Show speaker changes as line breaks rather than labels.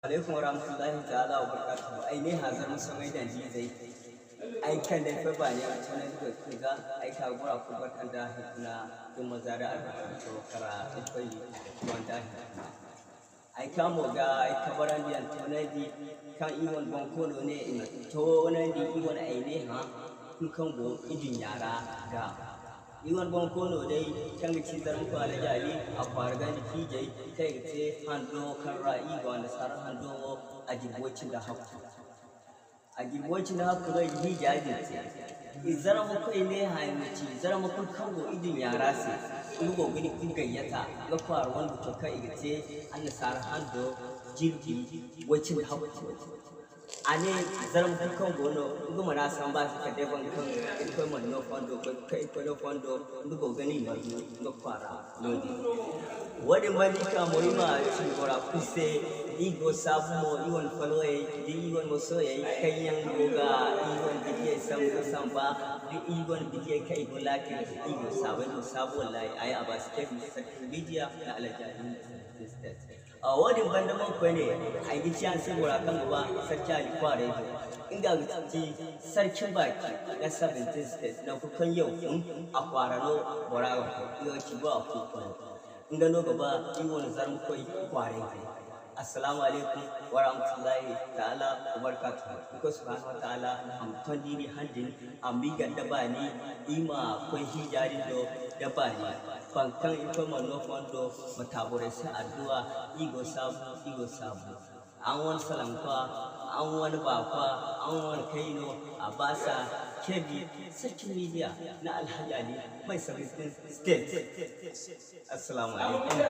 alaikum warahmatullahi ta'ala wa barakatuhu ai ne hazar musamman da ji zai ai kan da fa ba ne tunan da kuga ai ka gura ku barkan da na kuma zara a to kara kai wanda ai ka mo ga ai ka baran da tunan di kan iwon banko ne to nan di iwon ai ne ha kun kan go idin yara ga iwan bon kono dai kan ci zaran ko ala jali a farga ni fije kai ce hando kan ra'i ga wanda sar hando a jibocin da hakku a jibocin da hakku dai hi jaji ce izara mu kai ne hayyaci zara mu kun kango idin yara sai lugo gani kun gayyata ga far wanda to kai ce an sar hando jirgi wacin da hakku ane zaram kan gono nguma na san ba su kade ban kan ko man no fondo ko kai ko no fondo ndugo gani ma no fara lodi wadi malika moima ci gora kuse igo sabu mo iwon faloye di iwon mo soye kayan goga iwon bidiye sam ba di iwon bidiye kai golaki igo sabu no sabu wallahi ay abas kefi sakin bidiya na alajani wadi banda man ko ne ai di ciyan sai gora kan gaba sarki ali kware inda ci sarkin baki na 17 states na kukan yau a kwarano gora ko ci ba ku inda no gaba iwon zarum koi kware assalamu alaikum wa rahmatullahi ta'ala wa barakatuh ko subhanahu wa ta'ala am tondini handin am biga dabani ima ko hijari do dabani fankan ko manno fondo matabore sa addu'a igo sabu an wani salankwa an wani bakwa an wani kaino abasa kebi sarkin media na alhaji ali mai 17 state assalamu alaikum